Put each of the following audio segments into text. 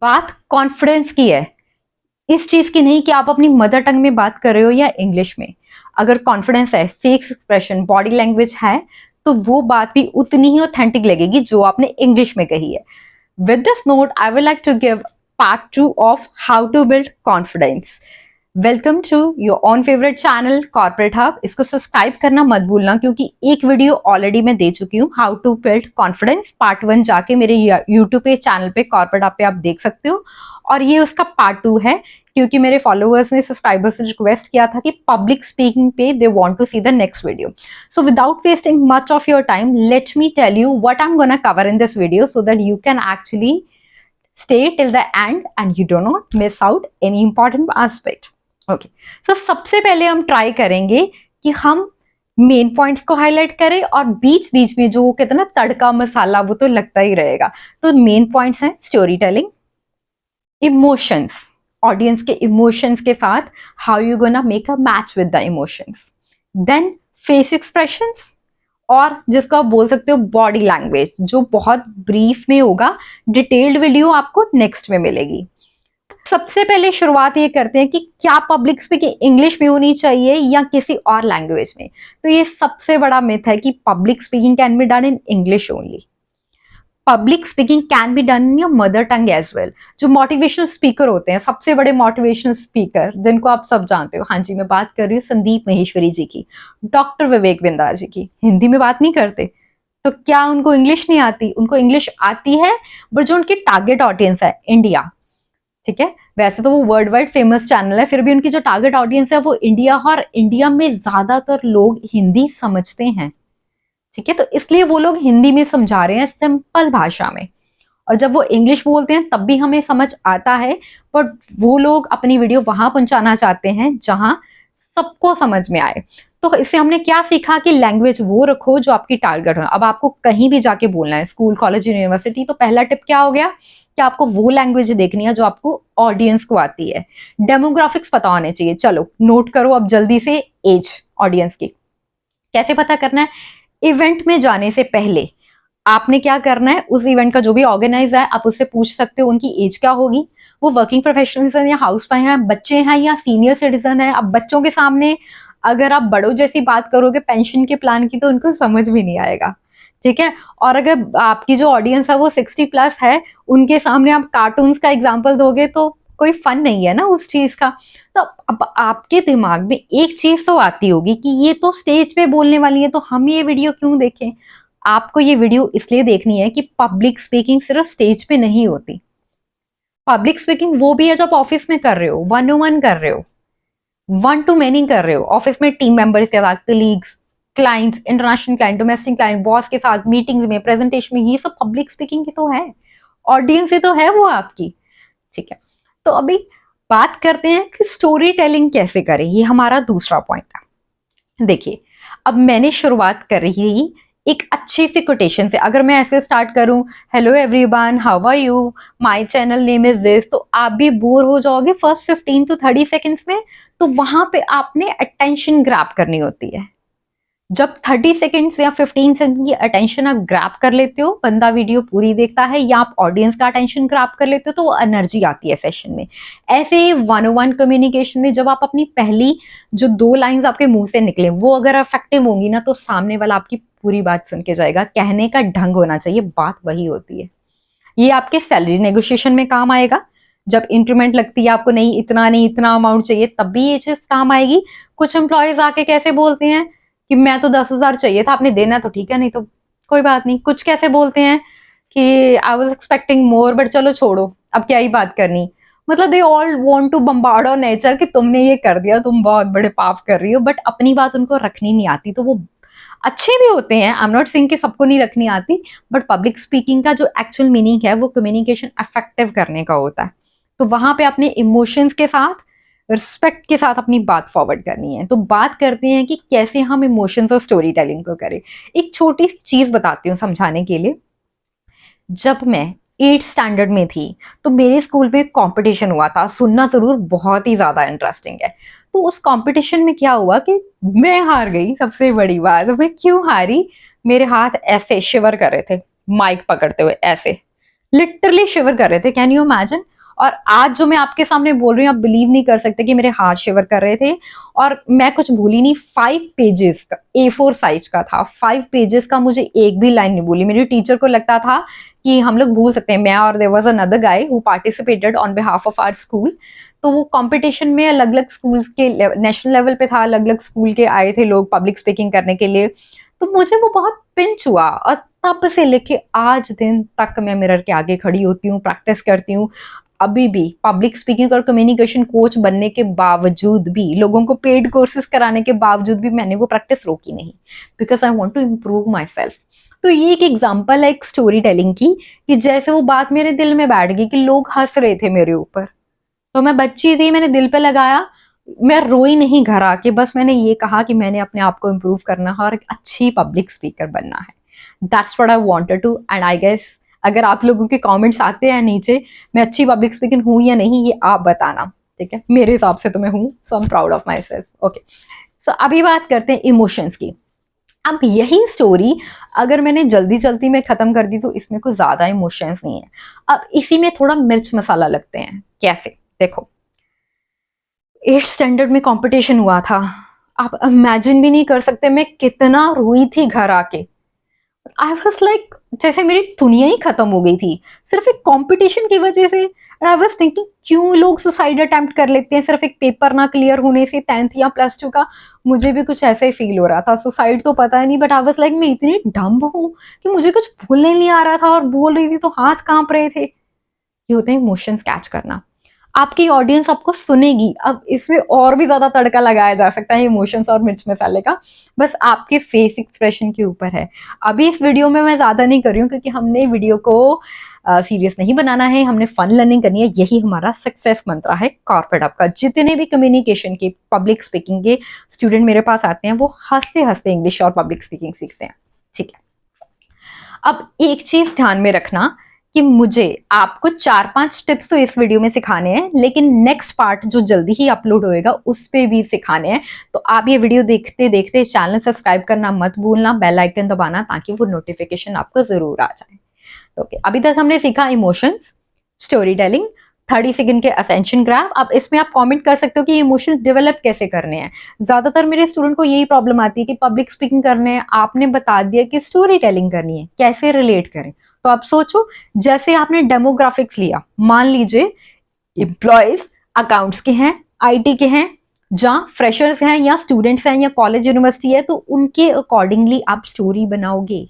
बात कॉन्फिडेंस की है, इस चीज की नहीं कि आप अपनी मदर टंग में बात कर रहे हो या इंग्लिश में। अगर कॉन्फिडेंस है, फेस एक्सप्रेशन, बॉडी लैंग्वेज है, तो वो बात भी उतनी ही ऑथेंटिक लगेगी जो आपने इंग्लिश में कही है। With this note I would like to give part 2 of how to build confidence. Welcome to your own favourite channel corporate hub. इसको सब्सक्राइब करना मत भूलना, क्योंकि एक वीडियो ऑलरेडी मैं दे चुकी हूँ, how to build confidence part 1 जाके मेरे यूट्यूब पे चैनल पे कॉर्पोरेट हब पे आप देख सकते हो। और ये उसका पार्ट 2 है, क्योंकि मेरे फॉलोअर्स ने, सब्सक्राइबर्स ने रिक्वेस्ट किया था कि पब्लिक स्पीकिंग पे they want to see the next video. So without wasting much of your time, let me tell you what I am gonna cover in this video so that you can actually stay till the end and you do not miss out any important aspect. Okay, तो सबसे पहले हम try करेंगे कि हम main points को highlight करें, और बीच बीच में जो कहते हैं ना तड़का मसाला, वो तो लगता ही रहेगा। तो मेन पॉइंट्स हैं स्टोरी टेलिंग, इमोशंस, ऑडियंस के इमोशंस के साथ how you gonna make a match with the emotions, then face expressions, और जिसको आप बोल सकते हो बॉडी लैंग्वेज, जो बहुत ब्रीफ में होगा। डिटेल्ड वीडियो आपको नेक्स्ट में मिलेगी। सबसे पहले शुरुआत ये करते हैं कि क्या पब्लिक स्पीकिंग इंग्लिश में होनी चाहिए या किसी और लैंग्वेज में। तो ये सबसे बड़ा मिथ है कि public speaking can be done in English only. Public speaking can be done in your mother tongue as well. जो मोटिवेशनल स्पीकर होते हैं, सबसे बड़े मोटिवेशनल स्पीकर जिनको आप सब जानते हो, हाँ जी, मैं बात कर रही हूँ संदीप माहेश्वरी जी की, डॉक्टर विवेक बिंद्रा जी की, हिंदी में बात नहीं करते। तो क्या उनको इंग्लिश नहीं आती? उनको इंग्लिश आती है, बट जो उनकी टारगेट ऑडियंस है इंडिया, ठीक है, वैसे तो वो वर्ल्ड वाइड फेमस चैनल है, फिर भी उनकी जो टारगेट ऑडियंस है वो इंडिया, और इंडिया में ज्यादातर लोग हिंदी समझते हैं, ठीक है। तो इसलिए वो लोग हिंदी में समझा रहे हैं सिंपल भाषा में, और जब वो इंग्लिश बोलते हैं तब भी हमें समझ आता है, बट वो लोग अपनी वीडियो वहां पहुंचाना चाहते हैं जहां सबको समझ में आए। तो इससे हमने क्या सीखा कि लैंग्वेज वो रखो जो आपकी टारगेट हो। अब आपको कहीं भी जाके बोलना है, स्कूल, कॉलेज, यूनिवर्सिटी, तो पहला टिप क्या हो गया कि आपको वो लैंग्वेज देखनी है जो आपको ऑडियंस को आती है। डेमोग्राफिक्स पता होने चाहिए। चलो नोट करो अब जल्दी से, एज ऑडियंस की कैसे पता करना है। इवेंट में जाने से पहले आपने क्या करना है, उस इवेंट का जो भी ऑर्गेनाइजर है आप उससे पूछ सकते हो उनकी एज क्या होगी, वो वर्किंग प्रोफेशनल्स हैं या हाउस वाइफ हैं, बच्चे हैं या सीनियर सिटीजन है। अब बच्चों के सामने अगर आप बड़ों जैसी बात करोगे पेंशन के प्लान की, तो उनको समझ भी नहीं आएगा, ठीक है। और अगर आपकी जो ऑडियंस है वो 60+ है, उनके सामने आप कार्टून्स का एग्जाम्पल दोगे तो कोई फन नहीं है ना उस चीज का। तो अब आपके दिमाग में एक चीज तो आती होगी कि ये तो स्टेज पे बोलने वाली है, तो हम ये वीडियो क्यों देखें। आपको ये वीडियो इसलिए देखनी है कि पब्लिक स्पीकिंग सिर्फ स्टेज पे नहीं होती। पब्लिक स्पीकिंग वो भी है जब ऑफिस में कर रहे हो, 1-on-1 कर रहे हो, 1-to-many कर रहे हो, ऑफिस में टीम मेंबर्स के साथ, colleagues, clients, international client, domestic client, boss के साथ, मीटिंग्स में, प्रेजेंटेशन में, ये सब पब्लिक स्पीकिंग की तो है, ऑडियंस ही तो है वो आपकी, ठीक है। तो अभी बात करते हैं कि स्टोरी टेलिंग कैसे करें, ये हमारा दूसरा पॉइंट है। देखिए, अब मैंने शुरुआत कर रही है एक अच्छी सी कोटेशन से। अगर मैं ऐसे स्टार्ट करूं, hello everyone, how are you, my channel name is this, तो आप भी बोर हो जाओगे फर्स्ट 15 to 30 सेकेंड्स में। तो वहां पे आपने अटेंशन ग्रैब करनी होती है। जब 30 सेकेंड्स या 15 सेकेंड की अटेंशन आप ग्रैब कर लेते हो, बंदा वीडियो पूरी देखता है, या आप ऑडियंस का अटेंशन ग्रैब कर लेते हो, तो वो एनर्जी आती है सेशन में। ऐसे ही 1-on-1 कम्युनिकेशन में जब आप अपनी पहली जो 2 लाइंस आपके मुंह से निकले वो अगर इफेक्टिव होंगी ना, तो सामने वाला आपकी पूरी बात सुन के जाएगा। कहने का ढंग होना चाहिए, बात वही होती है। ये आपके सैलरी नेगोशिएशन में काम आएगा। जब इंक्रीमेंट लगती है आपको, नहीं इतना नहीं इतना अमाउंट चाहिए, तब भी ये चीज काम आएगी। कुछ एम्प्लॉयज आके कैसे बोलते हैं कि मैं तो 10,000 चाहिए था, आपने देना तो ठीक है, नहीं तो कोई बात नहीं। कुछ कैसे बोलते हैं कि I was expecting more, but चलो छोड़ो, अब क्या ही बात करनी। मतलब they all want to bombard on nature कि तुमने ये कर दिया, तुम बहुत बड़े पाप कर रही हो, बट अपनी बात उनको रखनी नहीं आती। तो वो अच्छे भी होते हैं, आई एम नॉट सेइंग कि सबको नहीं रखनी आती, बट पब्लिक स्पीकिंग का जो एक्चुअल मीनिंग है वो कम्युनिकेशन इफेक्टिव करने का होता है। तो वहां पे अपने इमोशंस के साथ, रिस्पेक्ट के साथ अपनी बात फॉरवर्ड करनी है। तो बात करते हैं कि कैसे हम इमोशंस और स्टोरी टेलिंग को करें। एक छोटी चीज बताती हूँ समझाने के लिए। जब मैं 8th स्टैंडर्ड में थी तो मेरे स्कूल में कंपटीशन हुआ था, सुनना जरूर, बहुत ही ज्यादा इंटरेस्टिंग है। तो उस कंपटीशन में क्या हुआ कि मैं हार गई। सबसे बड़ी बात, मैं क्यों हारी, मेरे हाथ ऐसे शिवर कर रहे थे माइक पकड़ते हुए, ऐसे लिटरली शिवर कर रहे थे, कैन यू इमेजिन। और आज जो मैं आपके सामने बोल रही हूँ, आप बिलीव नहीं कर सकते कि मेरे हाथ शिवर कर रहे थे। और मैं कुछ भूली नहीं, 5 पेजेस का A4 साइज का था, 5 पेजेस का, मुझे एक भी लाइन नहीं भूली। मेरी टीचर को लगता था कि हम लोग भूल सकते हैं, मैं और there was another guy who participated on behalf of our school. तो वो कंपटीशन में अलग अलग स्कूल्स के नेशनल लेवल पे था, अलग अलग स्कूल के आए थे लोग पब्लिक स्पीकिंग करने के लिए। तो मुझे वो बहुत पिंच हुआ, और तब से लेके आज दिन तक मैं मिरर के आगे खड़ी होती हूँ, प्रैक्टिस करती हूँ। अभी भी पब्लिक स्पीकिंग और कम्युनिकेशन कोच बनने के बावजूद भी, लोगों को पेड कोर्सेज कराने के बावजूद भी मैंने वो प्रैक्टिस रोकी नहीं, because I want to improve myself. तो ये एक एग्जाम्पल है एक स्टोरी टेलिंग की, कि जैसे वो बात मेरे दिल में बैठ गई कि लोग हंस रहे थे मेरे ऊपर, तो मैं बच्ची थी, मैंने दिल पे लगाया। मैं रोई नहीं घर आके, बस मैंने ये कहा कि मैंने अपने आप को इम्प्रूव करना है और एक अच्छी पब्लिक स्पीकर बनना है। That's what I wanted to, and I guess अगर आप लोगों के कमेंट्स आते हैं नीचे, मैं अच्छी पब्लिक स्पीकर हूँ या नहीं, ये आप बताना, ठीक है। मेरे हिसाब से तो मैं हूँ, so I am proud of myself. Okay, so अभी बात करते हैं इमोशंस की। अब यही स्टोरी अगर मैंने जल्दी जल्दी में खत्म कर दी तो इसमें कुछ ज्यादा इमोशंस नहीं है। अब इसी में थोड़ा मिर्च मसाला लगते हैं। कैसे, देखो, 8th स्टैंडर्ड में कंपटीशन हुआ था। आप इमेजिन भी नहीं कर सकते मैं कितना रोई थी घर आके। आई वॉज लाइक, जैसे मेरी दुनिया ही खत्म हो गई थी, सिर्फ एक कंपटीशन की वजह से। आई वॉज थिंकिंग क्यों लोग सुसाइड अटेम्प्ट कर लेते हैं सिर्फ एक पेपर ना क्लियर होने से, 10th या +2 का। मुझे भी कुछ ऐसे ही फील हो रहा था, सुसाइड तो पता ही नहीं, बट आई वॉज लाइक मैं इतनी डम्ब हूँ कि मुझे कुछ बोलने नहीं आ रहा था, और बोल रही थी तो हाथ कांप रहे थे। ये होते हैं इमोशंस कैच करना। आपकी ऑडियंस आपको सुनेगी। अब इसमें और भी ज्यादा तड़का लगाया जा सकता है इमोशंस और मिर्च मसाले का, बस आपके फेस एक्सप्रेशन के ऊपर है। अभी इस वीडियो में मैं ज्यादा नहीं कर रही हूँ, क्योंकि हमने वीडियो को सीरियस नहीं बनाना है, हमने फन लर्निंग करनी है। यही हमारा सक्सेस मंत्र है कॉर्पोरेट हब का। जितने भी कम्युनिकेशन के, पब्लिक स्पीकिंग के स्टूडेंट मेरे पास आते हैं, वो हंसते हंसते इंग्लिश और पब्लिक स्पीकिंग सीखते हैं, ठीक है। अब एक चीज ध्यान में रखना कि मुझे आपको 4-5 टिप्स तो इस वीडियो में सिखाने हैं, लेकिन नेक्स्ट पार्ट जो जल्दी ही अपलोड होएगा उस पे भी सिखाने हैं। तो आप ये वीडियो देखते देखते चैनल सब्सक्राइब करना मत भूलना, बेल आइकन दबाना, ताकि वो नोटिफिकेशन आपको जरूर आ जाए। ओके, अभी तक हमने सीखा इमोशंस, स्टोरी टेलिंग, 30 सेकंड के असेंशन ग्राफ। अब इसमें आप कमेंट कर सकते हो कि इमोशंस डेवलप कैसे करने हैं। ज्यादातर मेरे स्टूडेंट को यही प्रॉब्लम आती है कि पब्लिक स्पीकिंग करने हैं, आपने बता दिया कि स्टोरी टेलिंग करनी है, कैसे रिलेट करें। तो आप सोचो, जैसे आपने डेमोग्राफिक्स लिया, मान लीजिए एम्प्लॉयज अकाउंट्स के हैं, IT के हैं, जहाँ फ्रेशर्स हैं या स्टूडेंट्स हैं या कॉलेज यूनिवर्सिटी है, तो उनके अकॉर्डिंगली आप स्टोरी बनाओगे।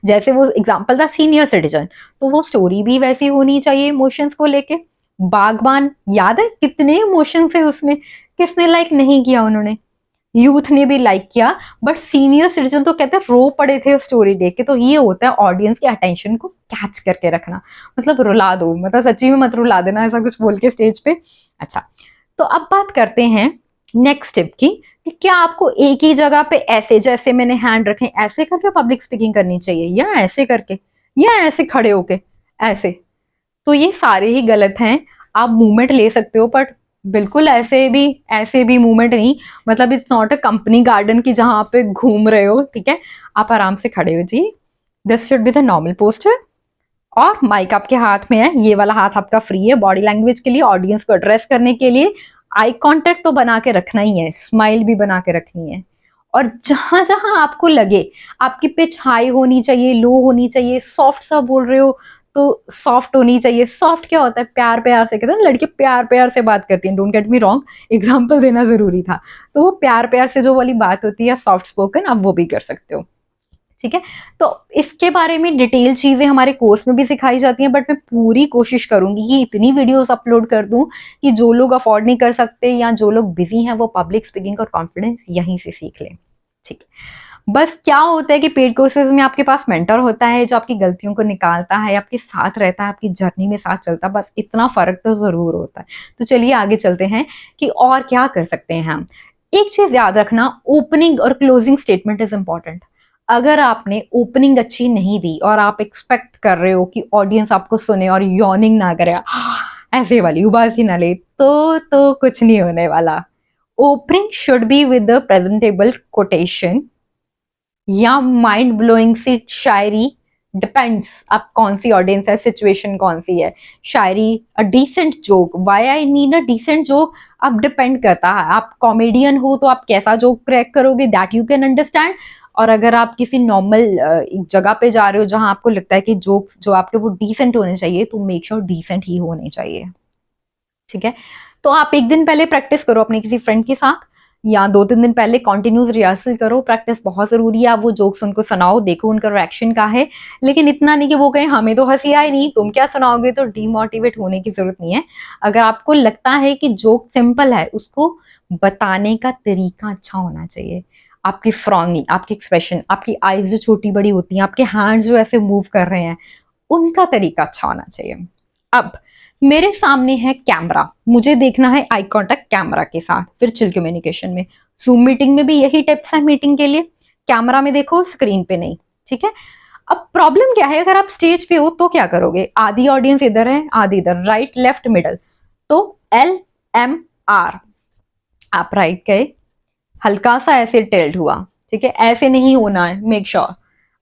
जैसे वो एग्जाम्पल था सीनियर सिटीजन, तो वो स्टोरी भी वैसी होनी चाहिए इमोशंस को लेके। बागबान याद है कितने इमोशन थे उसमें, किसने लाइक नहीं किया, उन्होंने, यूथ ने भी लाइक किया, बट सीनियर सिटीजन तो कहते हैं रो पड़े थे स्टोरी देख के। तो ये होता है ऑडियंस के अटेंशन को कैच करके रखना, मतलब रुला दो, मतलब सच्ची में मत रुला देना ऐसा कुछ बोल के स्टेज पे। अच्छा, तो अब बात करते हैं नेक्स्ट टिप की, कि क्या आपको एक ही जगह पे ऐसे, जैसे मैंने हैंड रखे ऐसे करके पब्लिक स्पीकिंग करनी चाहिए, या ऐसे करके, या ऐसे खड़े होके, ऐसे। तो ये सारे ही गलत हैं। आप मूवमेंट ले सकते हो, बट बिल्कुल ऐसे भी मूवमेंट नहीं, मतलब it's not a company garden की जहां पे घूम रहे हो, ठीक है। आप आराम से खड़े हो जी, this should be the normal poster, और माइक आपके हाथ में है, ये वाला हाथ आपका फ्री है बॉडी लैंग्वेज के लिए, ऑडियंस को एड्रेस करने के लिए। आई कांटेक्ट तो बना के रखना ही है, स्माइल भी बना के रखनी है। और जहां जहां आपको लगे आपकी पिच हाई होनी चाहिए, लो होनी चाहिए, सॉफ्ट सा बोल रहे हो तो सॉफ्ट होनी चाहिए। सॉफ्ट क्या होता है, प्यार प्यार से, कहते हैं लड़के प्यार प्यार से बात करती हैं, don't get me wrong, example देना जरूरी था। तो वो प्यार प्यार से जो वाली बात होती है सॉफ्ट स्पोकन, आप वो भी कर सकते हो, ठीक है। तो इसके बारे में डिटेल चीजें हमारे कोर्स में भी सिखाई जाती हैं, बट मैं पूरी कोशिश करूंगी कि इतनी वीडियोस अपलोड कर दूं कि जो लोग अफोर्ड नहीं कर सकते या जो लोग बिजी हैं, वो पब्लिक स्पीकिंग और कॉन्फिडेंस यहीं से सीख लें, ठीक है। बस क्या होता है कि पेड कोर्सेज में आपके पास मेंटर होता है जो आपकी गलतियों को निकालता है, आपके साथ रहता है, आपकी जर्नी में साथ चलता है, बस इतना फर्क तो जरूर होता है। तो चलिए आगे चलते हैं कि और क्या कर सकते हैं हम। एक चीज याद रखना, ओपनिंग और क्लोजिंग स्टेटमेंट इज इंपॉर्टेंट। अगर आपने ओपनिंग अच्छी नहीं दी और आप एक्सपेक्ट कर रहे हो कि ऑडियंस आपको सुने और यॉर्निंग ना करे, ऐसे वाली उबासी ना ले, तो कुछ नहीं होने वाला। Opening should be with the presentable quotation, या माइंड ब्लोइंग सी शायरी, डिपेंड्स आप कौन सी ऑडियंस है, सिचुएशन कौन सी है। शायरी, a decent joke, why I mean a decent joke, अब डिपेंड करता है आप कॉमेडियन हो तो आप कैसा जोक क्रैक करोगे, दैट यू कैन अंडरस्टैंड। और अगर आप किसी नॉर्मल एक जगह पे जा रहे हो जहां आपको लगता है कि जोक्स जो आपके वो डिसेंट होने चाहिए, तो मेक श्योर डिसेंट ही होने चाहिए, ठीक है। तो आप एक दिन पहले प्रैक्टिस करो अपने किसी फ्रेंड के साथ, या 2-3 दिन पहले कॉन्टिन्यूस रिहर्सल करो, प्रैक्टिस बहुत जरूरी है। आप वो जोक्स उनको सुनाओ, देखो उनका रिएक्शन का है, लेकिन इतना नहीं कि वो कहें हमें तो हंसी आई नहीं, तुम क्या सुनाओगे, तो डीमोटिवेट होने की जरूरत नहीं है। अगर आपको लगता है कि जोक सिंपल है, उसको बताने का तरीका अच्छा होना चाहिए। आपकी फ्रॉन्गिंग, आपकी एक्सप्रेशन, आपकी आईज जो छोटी बड़ी होती हैं, आपके हैंड जो ऐसे मूव कर रहे हैं, उनका तरीका अच्छा होना चाहिए। अब मेरे सामने है कैमरा, मुझे देखना है आई कांटेक्ट कैमरा के साथ, फिर चिल कम्युनिकेशन में। जूम मीटिंग में भी यही टिप्स है मीटिंग के लिए, कैमरा में देखो, स्क्रीन पे नहीं, ठीक है। अब प्रॉब्लम क्या है, अगर आप स्टेज पे हो तो क्या करोगे, आधी ऑडियंस इधर है, आधी इधर, राइट लेफ्ट मिडल, तो LMR, आप राइट गए, हल्का सा ऐसे टिल्ट हुआ, ठीक है, ऐसे नहीं होना है, मेक श्योर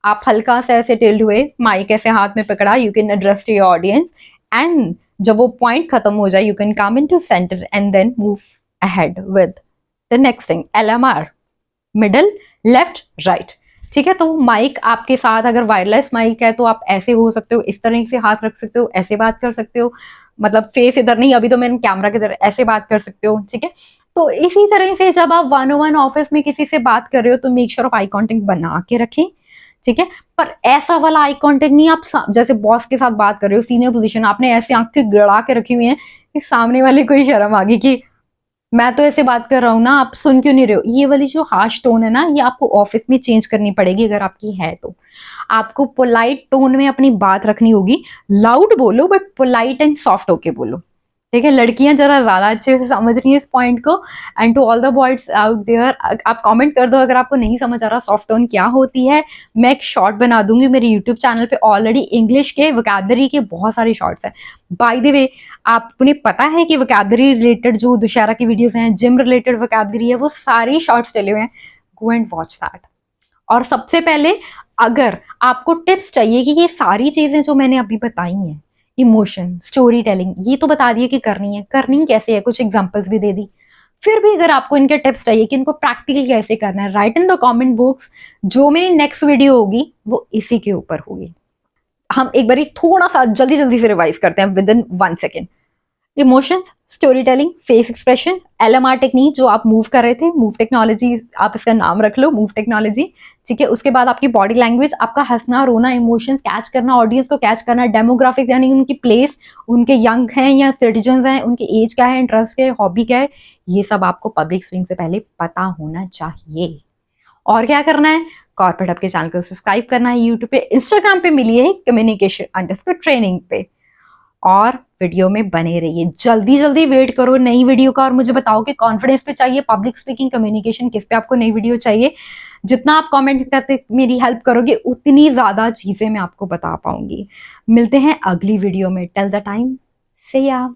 आप हल्का सा ऐसे टिल्ट हुए, माइक ऐसे हाथ में पकड़ा, you can address to your audience, and जब वो पॉइंट खत्म हो जाए, you can come in to centre and then move ahead with the next thing, LMR, middle, left, right, ठीक है। तो माइक आपके साथ, अगर वायरलेस माइक है तो आप ऐसे हो सकते हो, इस तरह से हाथ रख सकते हो, ऐसे बात कर सकते हो, मतलब फेस इधर नहीं, अभी तो मैंने कैमरा की तरह ऐसे बात कर सकते हो, ठीक है। तो इसी तरह से जब आप 1-on-1 ऑफिस में किसी से बात कर रहे हो, तो मेक श्योर आप आई कांटेक्ट बना के रखें, ठीक है। पर ऐसा वाला आई कांटेक्ट नहीं, आप जैसे बॉस के साथ बात कर रहे हो, सीनियर पोजीशन, आपने ऐसे आंखें गड़ा के रखी हुई है कि सामने वाले को ही शर्म आ गई कि मैं तो ऐसे बात कर रहा हूँ ना, आप सुन क्यों नहीं रहे हो। ये वाली जो हार्श टोन है ना, ये आपको ऑफिस में चेंज करनी पड़ेगी, अगर आपकी है तो। आपको पोलाइट टोन में अपनी बात रखनी होगी, लाउड बोलो बट पोलाइट एंड सॉफ्ट होके बोलो, ठीक है। लड़कियां जरा ज्यादा अच्छे से समझ रही हैं इस पॉइंट को, and to all the boys out there, आप कमेंट कर दो अगर आपको नहीं समझ आ रहा सॉफ्ट टोन क्या होती है। मैं एक शॉर्ट बना दूंगी मेरे यूट्यूब चैनल पे, ऑलरेडी इंग्लिश के वोकैबुलरी के बहुत सारे शॉर्ट्स हैं। बाय द वे, आपने पता है कि वोकैबुलरी रिलेटेड जो दुशहरा की वीडियोस हैं, जिम रिलेटेड वोकैबुलरी है, वो सारी शॉर्ट्स डले हुए हैं, गो एंड वॉच दैट। और सबसे पहले, अगर आपको टिप्स चाहिए कि ये सारी चीजें जो मैंने अभी बताई हैं, इमोशन, स्टोरी टेलिंग, ये तो बता दिए कि करनी है, करनी कैसे है, कुछ एग्जांपल्स भी दे दी। फिर भी अगर आपको इनके टिप्स चाहिए कि इनको प्रैक्टिकल कैसे करना है, right in the comment box, जो मेरी नेक्स्ट वीडियो होगी वो इसी के ऊपर होगी। हम एक बारी थोड़ा सा जल्दी जल्दी से रिवाइज करते हैं with in 1 second. Emotions, story telling, face expression, LMR technique जो आप मूव कर रहे थे, मूव टेक्नोलॉजी, आप इसका नाम रख लो, मूव टेक्नोलॉजी, ठीक है। उसके बाद आपकी बॉडी लैंग्वेज, आपका हंसना, रोना, इमोशंस कैच करना, ऑडियंस को कैच करना, डेमोग्राफिक्स यानी उनकी प्लेस, उनके यंग हैं या सिटीजन हैं, उनकी एज क्या है, इंटरेस्ट क्या है, हॉबी क्या है, ये सब आपको पब्लिक स्पीकिंग से पहले पता होना चाहिए। और क्या करना है, कॉर्पोरेट हब के चैनल को सब्सक्राइब करना है, यूट्यूब पे, इंस्टाग्राम पे मिलिए कम्युनिकेशन_ट्रेनिंग पे, और वीडियो में बने रहिए। जल्दी जल्दी वेट करो नई वीडियो का, और मुझे बताओ कि कॉन्फिडेंस पे चाहिए, पब्लिक स्पीकिंग, कम्युनिकेशन, किस पे आपको नई वीडियो चाहिए। जितना आप कमेंट करते मेरी हेल्प करोगे, उतनी ज्यादा चीजें मैं आपको बता पाऊंगी। मिलते हैं अगली वीडियो में, टिल द टाइम, से या